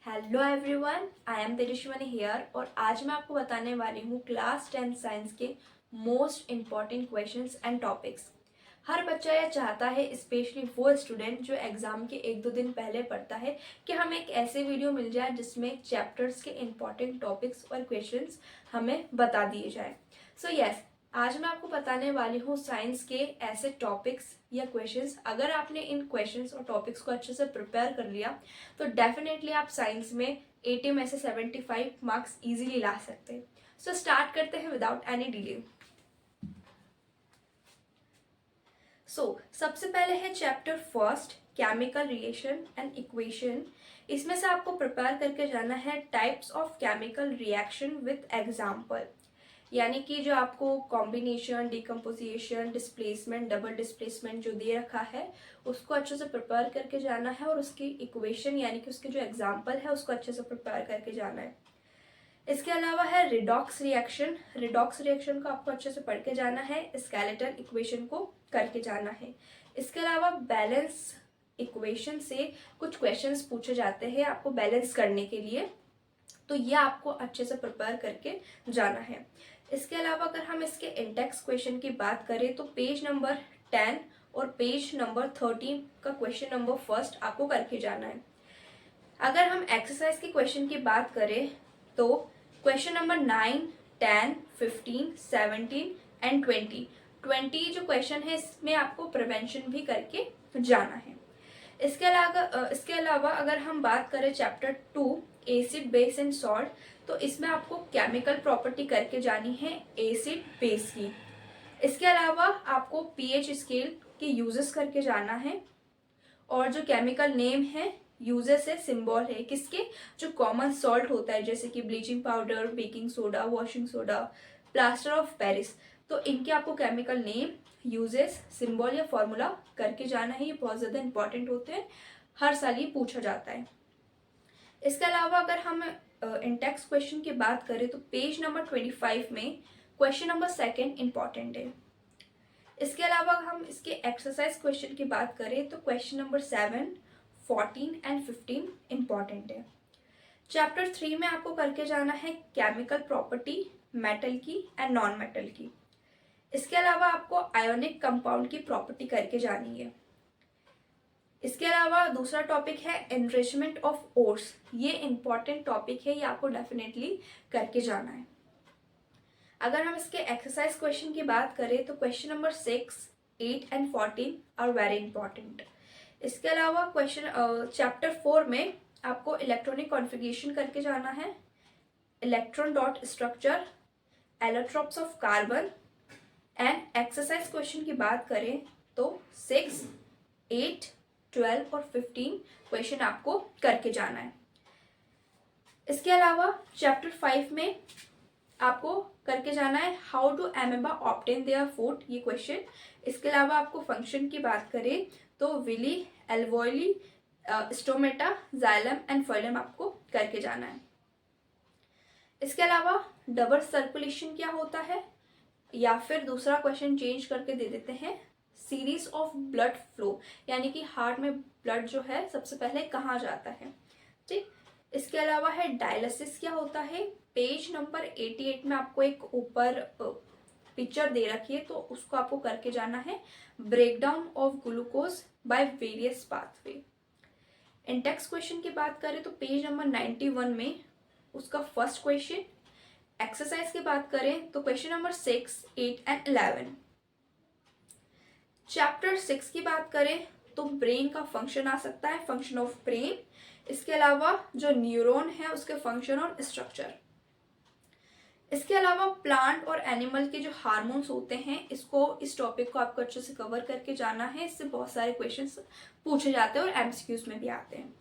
Hello everyone, I am Tejaswini here और आज मैं आपको बताने वाली हूँ क्लास 10 साइंस के most important questions and topics. हर बच्चा यह चाहता है, स्पेशली वो स्टूडेंट जो एग्ज़ाम के एक दो दिन पहले पढ़ता है, कि हमें एक ऐसे वीडियो मिल जाए जिसमें चैप्टर्स के इम्पॉर्टेंट टॉपिक्स और क्वेश्चंस हमें बता दिए जाए। सो यस, आज मैं आपको बताने वाली हूँ साइंस के ऐसे टॉपिक्स या क्वेश्चंस। अगर आपने इन क्वेश्चंस और टॉपिक्स को अच्छे से प्रिपेयर कर लिया तो डेफिनेटली आप साइंस में 80 में से 75 मार्क्स इजीली ला सकते हैं। सो स्टार्ट करते हैं विदाउट एनी डिले। सबसे पहले है chapter first, chemical reaction and equation. इसमें से आपको प्रिपेयर करके जाना है types of chemical reaction with example, यानी कि जो आपको combination, decomposition, displacement, double displacement जो दे रखा है उसको अच्छे से प्रिपेयर करके जाना है और उसकी इक्वेशन यानी कि उसके जो एग्जाम्पल है उसको अच्छे से प्रिपेयर करके जाना है। इसके अलावा है रिडॉक्स रिएक्शन। रिडॉक्स रिएक्शन को आपको अच्छे से पढ़ के जाना है, स्केलेटन इक्वेशन को करके जाना है। इसके अलावा बैलेंस इक्वेशन से कुछ क्वेश्चंस पूछे जाते हैं आपको बैलेंस करने के लिए, तो ये आपको अच्छे से प्रिपेयर करके जाना है। इसके अलावा अगर हम इसके इंडेक्स क्वेश्चन की बात करें तो पेज नंबर 10 और पेज नंबर 13 का क्वेश्चन नंबर फर्स्ट आपको करके जाना है। अगर हम एक्सरसाइज के क्वेश्चन की बात करें तो क्वेश्चन नंबर 9, 10, 15, 17 एंड 20 जो क्वेश्चन है इसमें आपको प्रिवेंशन भी करके जाना है। इसके अलावा अगर हम बात करें chapter 2, acid base and salt, तो इसमें आपको केमिकल प्रॉपर्टी करके जानी है एसिड बेस की। इसके अलावा आपको पीएच स्केल के यूजेस करके जाना है और जो केमिकल नेम है, यूजेस है, सिंबल है किसके, जो कॉमन सॉल्ट होता है जैसे कि bleaching powder, baking soda, washing soda, plaster of Paris, तो इनके आपको केमिकल नेम, यूजेस, सिंबल या फॉर्मूला करके जाना है। ये बहुत ज़्यादा इंपॉर्टेंट होते हैं, हर साल ये पूछा जाता है। इसके अलावा अगर हम इंटेक्स क्वेश्चन की बात करें तो पेज नंबर 25 में क्वेश्चन नंबर 2 इंपॉर्टेंट है। इसके अलावा हम इसके एक्सरसाइज क्वेश्चन की बात करें तो क्वेश्चन नंबर 7, 14 एंड 15 इंपॉर्टेंट है। चैप्टर 3 में आपको करके जाना है केमिकल प्रॉपर्टी मेटल की एंड नॉन मेटल की। इसके अलावा आपको आयोनिक कंपाउंड की प्रॉपर्टी करके जानी है। इसके अलावा दूसरा टॉपिक है एनरिचमेंट ऑफ ओर्स। ये इंपॉर्टेंट टॉपिक है, ये आपको डेफिनेटली करके जाना है। अगर हम इसके एक्सरसाइज क्वेश्चन की बात करें तो question number 6, 8 and 14 are very important. इसके अलावा क्वेश्चन चैप्टर 4 में आपको इलेक्ट्रॉनिक कॉन्फ़िगरेशन करके जाना है, electron dot structure, allotropes of carbon and exercise question की बात करें तो 6, 8, 12 और 15 क्वेश्चन आपको करके जाना है। इसके अलावा चैप्टर 5 में आपको करके जाना है how to amoeba obtain their food, ये क्वेश्चन। इसके अलावा आपको फंक्शन की बात करें तो villi, alveoli, stomata, xylem and phloem आपको करके जाना है। इसके अलावा डबल सर्कुलेशन क्या होता है, या फिर दूसरा क्वेश्चन चेंज करके दे देते हैं, सीरीज ऑफ ब्लड फ्लो, यानी कि हार्ट में ब्लड जो है सबसे पहले कहाँ जाता है, ठीक। इसके अलावा है डायलिसिस क्या होता है। पेज नंबर 88 में आपको एक ऊपर पिक्चर दे रखी है तो उसको आपको करके जाना है, breakdown of glucose by various pathway. Index question की बात करें तो पेज नंबर 91 में उसका फर्स्ट क्वेश्चन। एक्सरसाइज की बात करें तो क्वेश्चन नंबर 6, 8 एंड 11। चैप्टर 6 की बात करें तो ब्रेन का फंक्शन आ सकता है, फंक्शन ऑफ ब्रेन। इसके अलावा जो न्यूरॉन है उसके फंक्शन और स्ट्रक्चर। इसके अलावा प्लांट और एनिमल के जो हार्मोन्स होते हैं, इस टॉपिक को आपको अच्छे से कवर करके जाना है। इससे बहुत सारे क्वेश्चंस पूछे जाते हैं और एमसीक्यूज में भी आते हैं।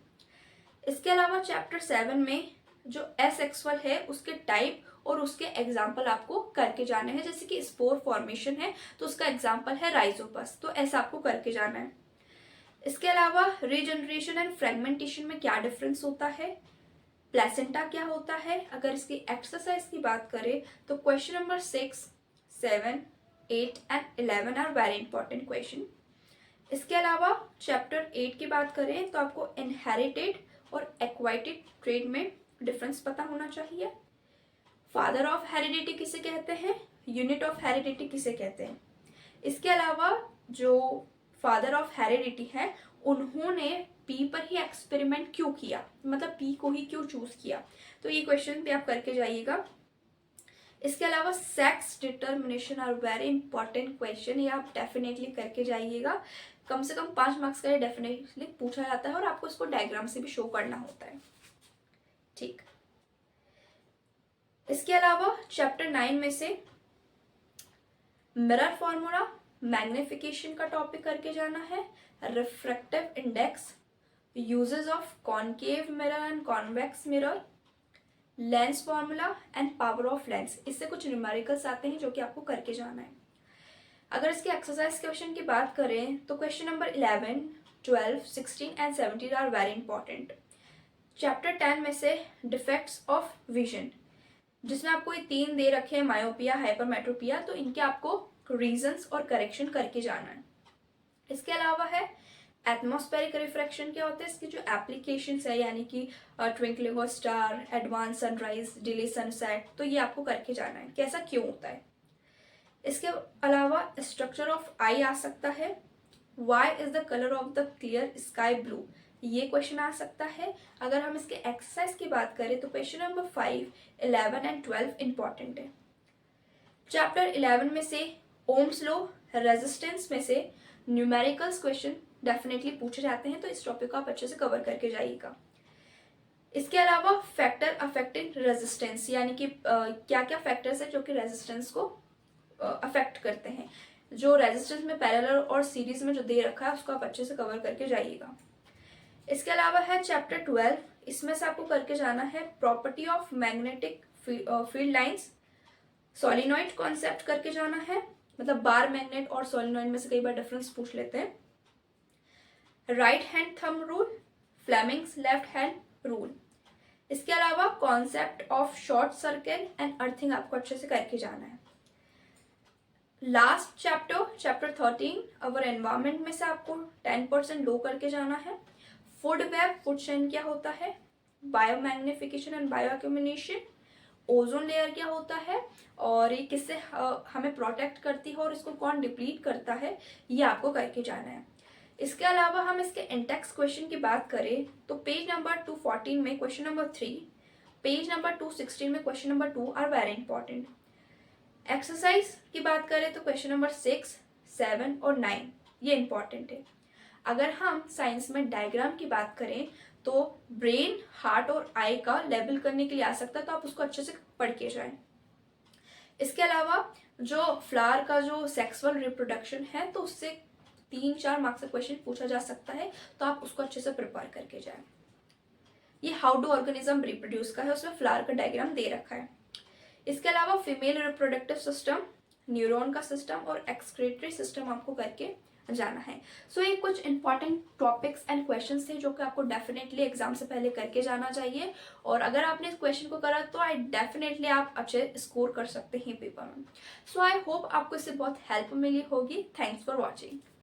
इसके अलावा चैप्टर 7 में जो एसेक्सुअल है उसके टाइप और उसके एग्जाम्पल आपको करके जाने हैं। जैसे कि स्पोर फॉर्मेशन है तो उसका एग्जाम्पल है राइजोपस, तो ऐसा आपको करके जाना है। इसके अलावा रीजनरेशन एंड फ्रेगमेंटेशन में क्या डिफरेंस होता है, प्लेसेंटा क्या होता है। अगर इसकी एक्सरसाइज की बात करें तो question number 6, 7, 8 and 11 are very important question. इसके अलावा चैप्टर 8 की बात करें तो आपको इनहेरिटेड और एक्वाइटेड ट्रेड में डिफरेंस पता होना चाहिए। फादर ऑफ हेरिडिटी किसे कहते हैं, यूनिट ऑफ हेरिडिटी किसे कहते हैं। इसके अलावा जो फादर ऑफ हेरिडिटी है उन्होंने पी पर ही एक्सपेरिमेंट क्यों किया, मतलब पी को ही क्यों चूज किया, तो ये क्वेश्चन भी आप करके जाइएगा। इसके अलावा sex determination are very important question, ये आप डेफिनेटली करके जाइएगा। कम से कम 5 मार्क्स का ये डेफिनेटली पूछा जाता है और आपको इसको डायग्राम से भी शो करना होता है। ठीक, इसके अलावा चैप्टर 9 में से मिरर फॉर्मूला, मैग्निफिकेशन का टॉपिक करके जाना है, refractive index, uses of concave mirror and convex mirror, lens formula and power of lens. इससे कुछ न्यूमेरिकल्स आते हैं जो कि आपको करके जाना है। अगर इसके एक्सरसाइज क्वेश्चन की बात करें तो question number 11, 12, 16 and 17 are very important. Chapter 10 में से डिफेक्ट्स ऑफ विजन, जिसमें आपको ये 3 दे रखे हैं, मायोपिया, हाइपरमेट्रोपिया, तो इनके आपको रीजंस और करेक्शन करके जाना है। इसके अलावा है एटमॉस्फेरिक रिफ्रैक्शन, क्या होता है, इसकी जो एप्लीकेशंस है, यानी कि twinkling of star, advance sunrise, delay sunset, तो ये आपको करके जाना है, कैसा क्यों होता है। इसके अलावा स्ट्रक्चर ऑफ आई आ सकता है, why is the colour of the clear sky blue, ये क्वेश्चन आ सकता है। अगर हम इसके एक्सरसाइज की बात करें तो क्वेश्चन नंबर 5, 11 एंड 12 इंपॉर्टेंट है। चैप्टर 11 में से ओम्स लॉ, रेजिस्टेंस में से न्यूमेरिकल्स क्वेश्चन डेफिनेटली पूछे जाते हैं, तो इस टॉपिक को आप अच्छे से कवर करके जाइएगा। इसके अलावा फैक्टर अफेक्टिंग रेजिस्टेंस, यानी कि क्या क्या फैक्टर्स है जो कि रेजिस्टेंस को अफेक्ट करते हैं। जो रेजिस्टेंस में पैरेलल और सीरीज में जो दे रखा है उसको आप अच्छे से कवर करके जाइएगा। इसके अलावा है चैप्टर 12, इसमें से आपको करके जाना है property of magnetic field lines, solenoid concept करके जाना है, मतलब बार मैग्नेट और सोलिनॉइड में से कई बार डिफरेंस पूछ लेते हैं। Right hand thumb rule, Fleming's left hand rule. इसके अलावा concept of short circuit and earthing आपको अच्छे से करके जाना है। लास्ट चैप्टर 13 अवर एनवायरमेंट में से आपको 10% लो करके जाना है। फूड वेब, फूड चेन क्या होता है, बायोमैग्निफिकेशन एंड बायोअक्यूमुलेशन, ओजोन लेयर क्या होता है और ये किससे हमें प्रोटेक्ट करती है और इसको कौन डिप्लीट करता है, ये आपको करके जाना है। इसके अलावा हम इसके इंटेक्स क्वेश्चन की बात करें तो पेज नंबर 214 में क्वेश्चन नंबर 3, पेज नंबर 216 में question number 2 are very important. Exercise की बात करें तो क्वेश्चन नंबर 6, 7 और 9 ये इंपॉर्टेंट है। अगर हम साइंस में डायग्राम की बात करें तो ब्रेन, हार्ट और आई का लेबल करने के लिए आ सकता है, तो आप उसको अच्छे से पढ़ के जाएं। इसके अलावा जो फ्लावर का जो सेक्सुअल रिप्रोडक्शन है तो उससे 3-4 मार्क्स का क्वेश्चन पूछा जा सकता है, तो आप उसको अच्छे से प्रिपेयर करके जाएं। ये हाउ डू ऑर्गेनिज्म रिप्रोड्यूस का है, उसमें फ्लावर का डायग्राम दे रखा है। इसके अलावा फीमेल रिप्रोडक्टिव सिस्टम, न्यूरॉन का सिस्टम और एक्सक्रीटरी सिस्टम आपको करके जाना है। सो ये कुछ इंपॉर्टेंट टॉपिक्स एंड क्वेश्चंस थे जो कि आपको डेफिनेटली एग्जाम से पहले करके जाना चाहिए, और अगर आपने इस क्वेश्चन को करा तो आई डेफिनेटली आप अच्छे स्कोर कर सकते हैं पेपर में। सो आई होप आपको इससे बहुत हेल्प मिली होगी। Thanks for watching.